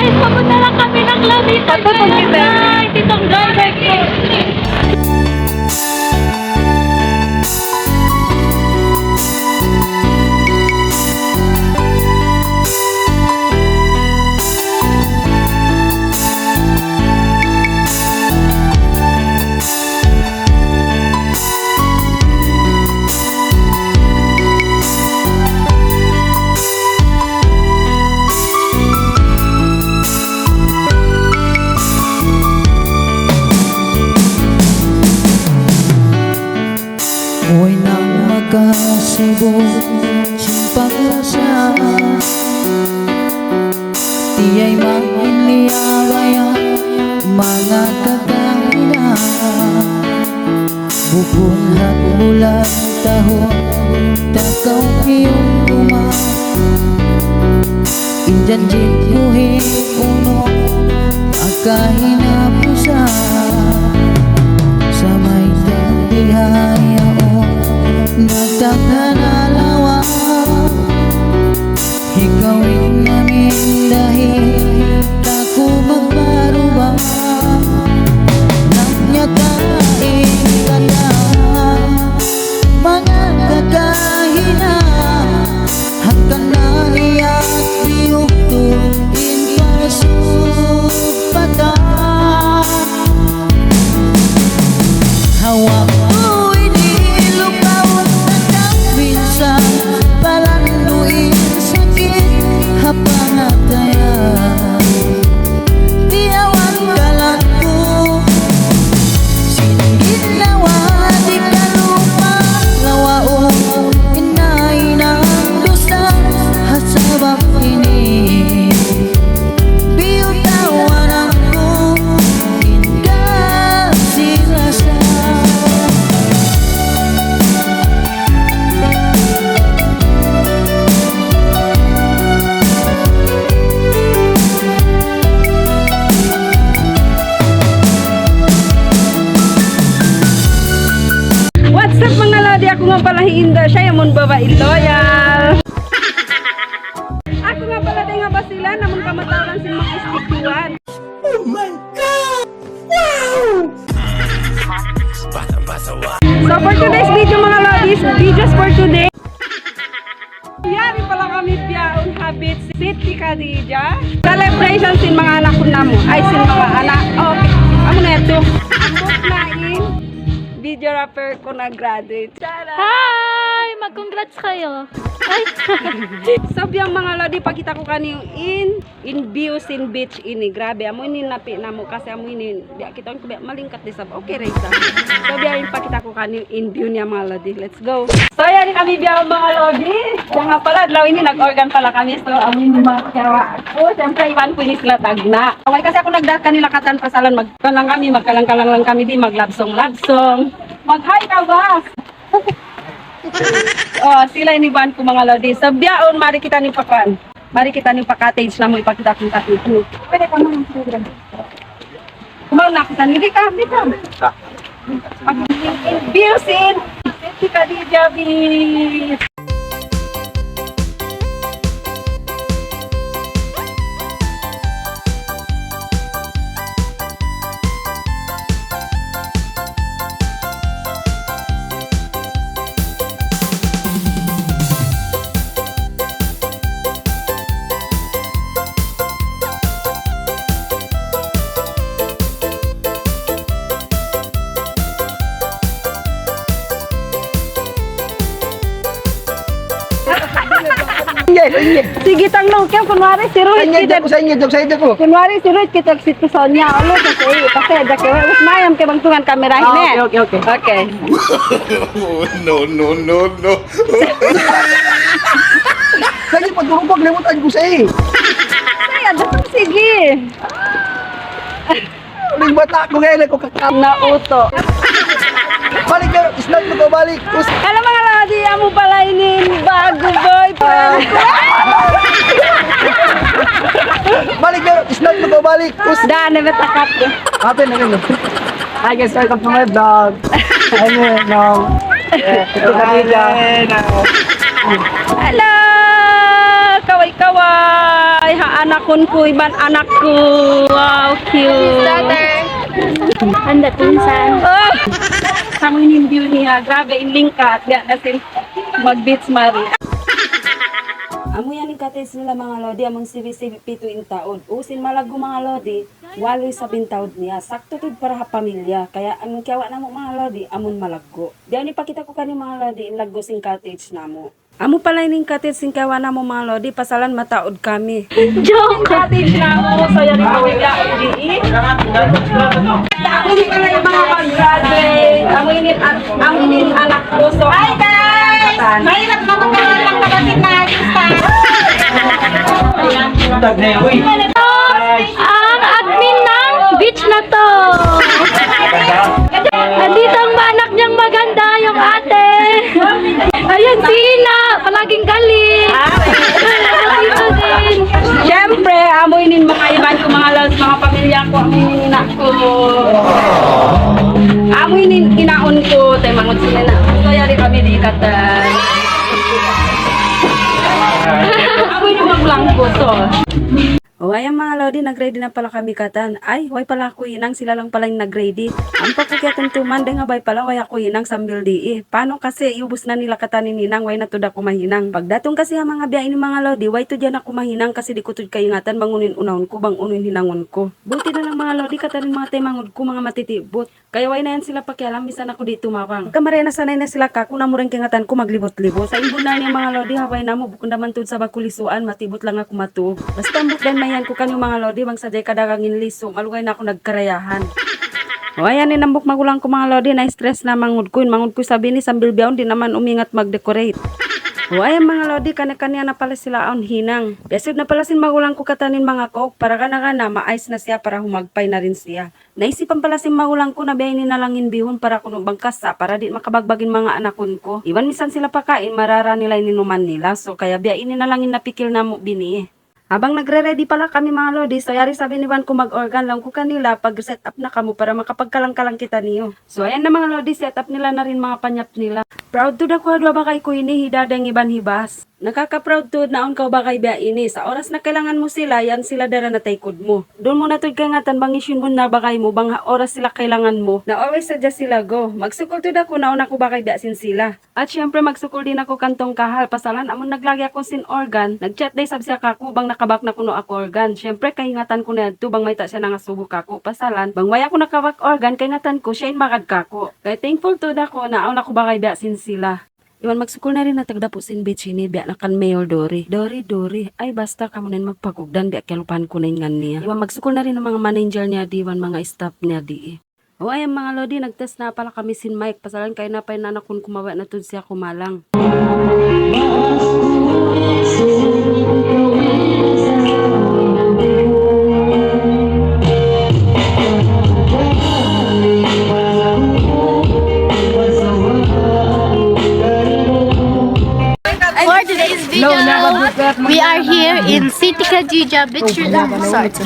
Guys, papunta lang kami ng Lobby. Patutog kita. Titong driver ko. Ako'y nang magkasubo Simpaglasa Di ay maginliyabaya Mga kakaina Bubunghat bulan tahon Takaw iyong luma Injanjit kuhin puno Akahinapusa Sa may tagihaya nagtakanalawa Ikawin namin dahil Ako magparuba Nagnyakain ka na Mga kakahina Hanggang naiyak Biyugtuin pasupata Hawak ako nga pala hiinda siya, yamon babae loyal. Ako nga pala din nga ba sila, naman kamataran si mga istikuan. Oh my God! Wow! So for today's video mga ladies, videos for today. Yari pala kami biyaon habit City Khadija. Celebration sin mga anak ko namo. Ay sin mga anak. Okay. Amo na ito. Abot na in video rapper ko na-graduate. Hi! Mag-congrats kayo. Ay! Sabi ang mga lodi, pakita ko kanyo in views in beach ini. Grabe, amo ini napi na mo kasi amo ini. Di kita ko malingkat di sab. Okay, Reza. Sabi ang pakita ko kanyo in view niya mga lodi. Let's go. So yan kami biya mga lodi. Yan nga pala, adlaw ini nag-organ pala kami. So amo ini mga kyawa. Oh, siyempre iwan ko ini sila tagna. Okay, kasi ako nagdat kanila katan pasalan magkalang kami, magkalang-kalang lang kami di maglabsong-labsong. Mag-hi ka ba? Oh, sila iniban ko mga lodi. Sa biyaon, mari kita ni pakan. Mari kita ni pa-cottage na mo ipakita kong tatito. Pwede ka naman program. Kumaw na kita. Hindi ka. Views in City Khadija Beach. Sige tanong kaya kunwari si Ruhit kita Sa inyo, sa inyo ko. kunwari si Ruhit kita si Sonia ulo kasi ada ke mas mayam ke bangtungan kamera ini. Okay. Okay. No. Kaya pagdurupag limutan ko sa iyo. Saya datang sige. Uling bata ko ngayon ko kakap. Nauto. Balik ka, islam mo ko balik. Alam mga ladi, amo pala ini bago boyfriend. Balik ka, islam mo ko balik. Da never takat. Happy na ganun. Hi guys, welcome to my vlog. Ito kanila. Hello! Kaway-kaway! Ha, anakon ko, iban anak ko. Wow, cute. Anda tunsan. Oh! Kamu ini view niya, grabe, inlingkat. Diya nasin mag-beach mari. Amo yan kate sila mga lodi, among sibi-sibi pituin taon. Usin malago mga lodi, waloy sa bintawd niya. Sakto tud para ha pamilya. Kaya ang kiyawa na mo mga lodi, amon malaggo. Diyan ipakita ko kani mga lodi, in laggo sing cottage na mo. Amo pala ining cottage sing kiyawa na mo mga lodi, pasalan mataod kami. Joke! Cottage na mo, so yan ikaw iya, udi. Ako ni pala yung mga mag-graduate. Ang inin anak ko. So, hi guys! Mahirap na magkaroon ng kapatid na artista. Ang admin ng beach na to. Nandito ang anak niyang maganda, yung ate. Ayan si Ina, palaging galing. Nandito din. Siyempre, amoy mga iban ko, mga lods, mga pamilya ko, amoy ina ko. Amoy kinaon ko, tayo mangot sila na. So, yari kami di katan. Amoy magulang ko, so. O ayan mga lodi, nag-ready na pala kami katan. Ay, way pala ako inang, sila lang pala yung nag-ready. Ang pagkakyatan tuman, nga bay pala, way ako inang sambil di Paano kasi, iubos na nila katanin ninang, way natod ako mahinang. Pagdatong kasi ang mga biyain ni mga lodi, way to dyan ako mahinang kasi di kotud kayingatan, bangunin unahon ko, bangunin hinangon ko. Buti na lang mga lodi, katanin mga temangod ko, mga matitibot. Kaya way na yan sila pakialam, bisan ako di tumawang. Kamarena sanay na sila ka, kung namurang kingatan ko maglibot-libot. Sa imbon na niya mga lodi, haway na mo, bukod naman tud sa bakulisuan, matibot lang ako matuog. Basta ambok dan mayan ko kanyo mga lodi, bang saday kadagangin liso, malugay na ako nagkarayahan. O ayan, ninambok magulang ko mga lodi, na-stress na mangud ko sabi ni sambil biyaon, di naman umingat mag-decorate. O ayan mga lodi, kanya-kanya na pala sila on hinang. Besod na pala sin magulang ko katanin mga kook, para kana maayos na siya para humagpay na rin siya. Naisipan pala sin magulang ko na biyayin na langin bihon para kuno bangkasa, para di makabagbagin mga anakon ko. Iwan misan sila pakain, marara nila ininuman nila, so kaya biyayin na langin na pikil na mo bini. Habang nagre-ready pala kami mga lodi, so yari sabi ni Juan ko mag-organ lang ko kanila pag set up na kamo para makapagkalang-kalang kita niyo. So ayan na mga lodi, set up nila na rin mga panyap nila. Proud to dako adwa ba kay ko ini hidadang iban hibas. Nakaka-proud to naon ka ba kay biya ini. Sa oras na kailangan mo sila, yan sila dara na taykod mo. Doon mo na to kangatan bang isyun mo na ba kay mo bang oras sila kailangan mo. Na always suggest sila go. Magsukol to dako naon ako ba kay biya sin sila. At syempre magsukol din ako kantong kahal pasalan amon naglagi ako sin organ. Nagchat day sab siya kako bang nakabak na kuno ako organ. Syempre kahingatan ko na to bang may ta siya nga subok kako pasalan. Bang way ako nakabak organ kahingatan ko siya makad kako. Kay thankful to dako naon ako ba kay biya sin sila. Iwan magsukol na rin na tagdapo sin bitchini biya na kan Mayor Dory. Dory. Ay basta kamo nin magpagugdan biya kelupan ko na ngan niya. Iwan magsukol na rin ang mga manager niya di iwan mga staff niya di. O ay mga lodi, nagtest na pala kami sin Mike. Pasalan kay napay nanakon kumawa na tud siya kumalang. For today's video, we are here in City Kajija Beach Resort.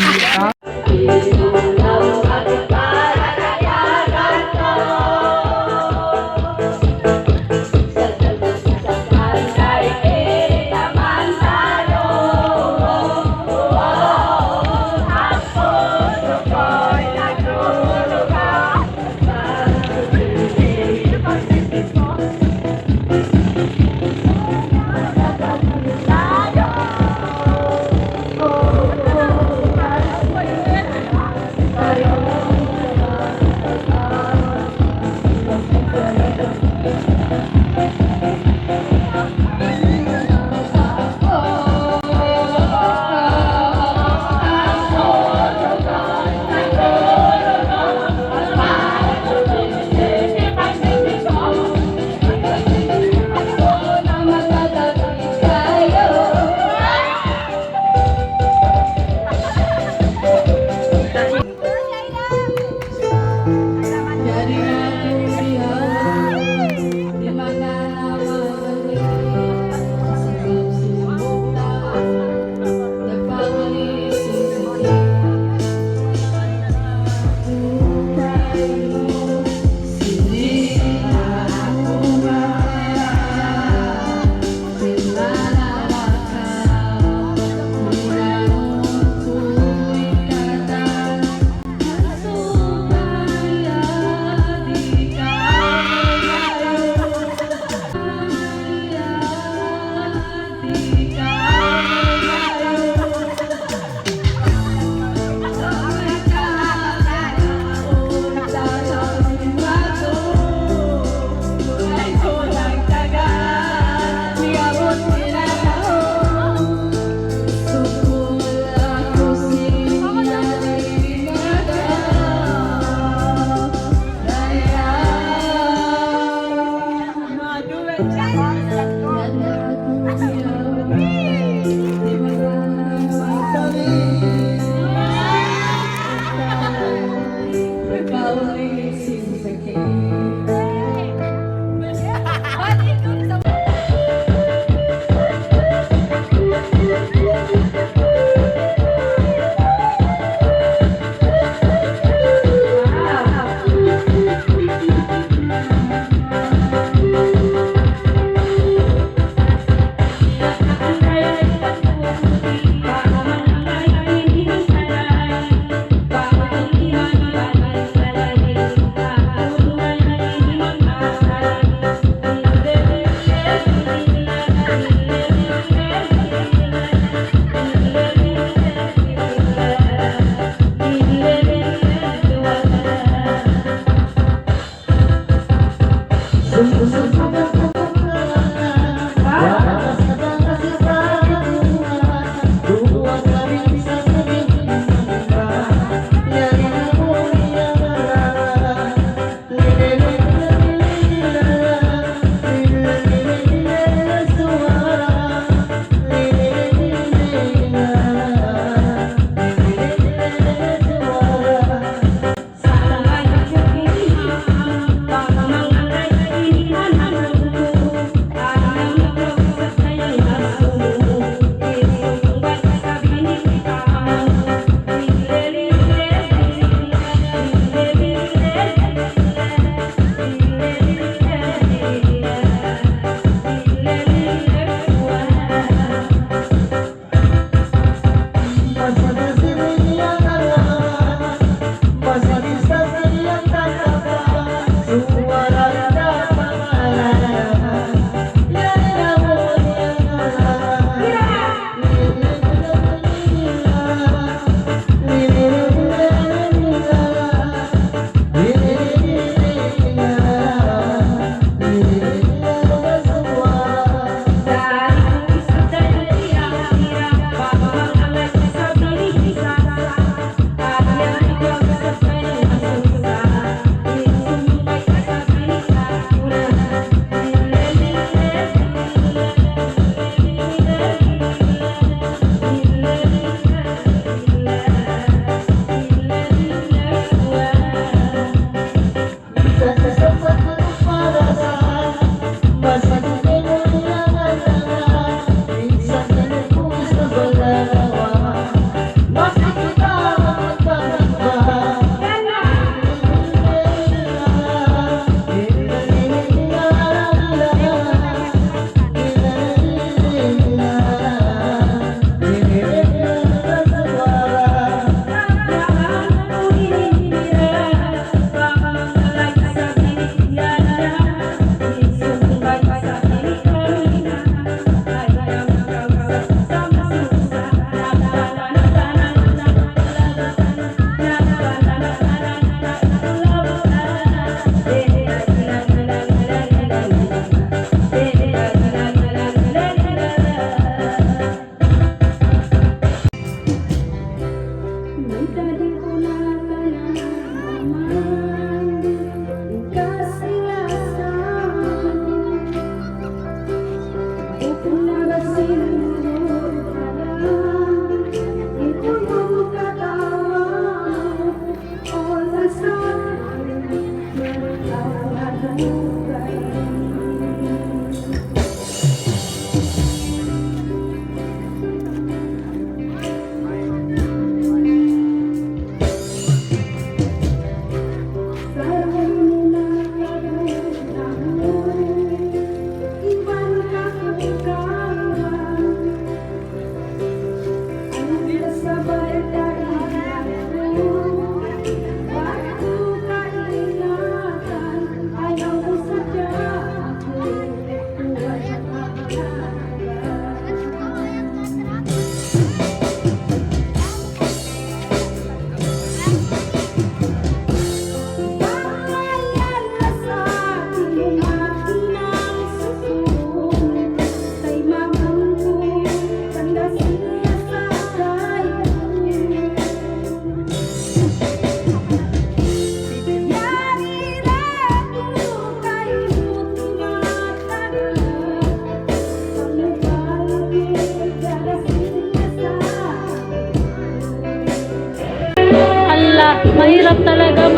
mahirap talaga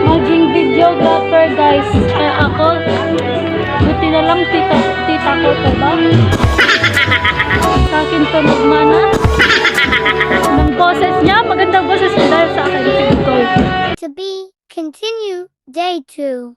maging videographer, guys. Kaya ako, buti na lang tita ko, diba? Sa akin pa magmana. Ng boses niya, magandang boses niya dahil sa akin. Sige ko. To be continue day 2.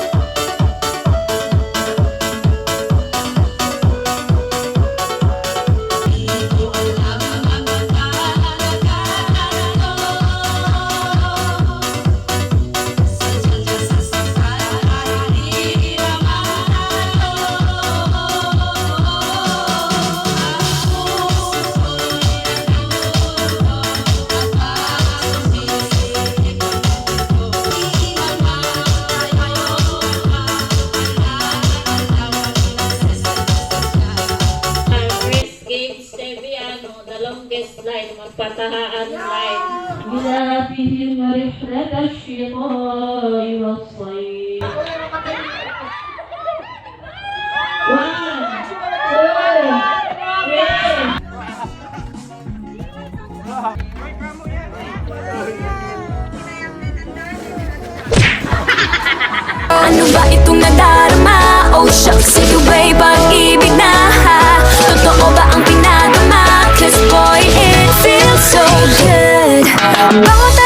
the longest line, magpatahaan line. بلا فيهم رحلة الشقاء والصيف. Ano ba itong nadarama? Oh shucks, ito ba'y pag-ibig na ha? Totoo ba ang pinadama? 'Cause boy, it feels so good. Bawat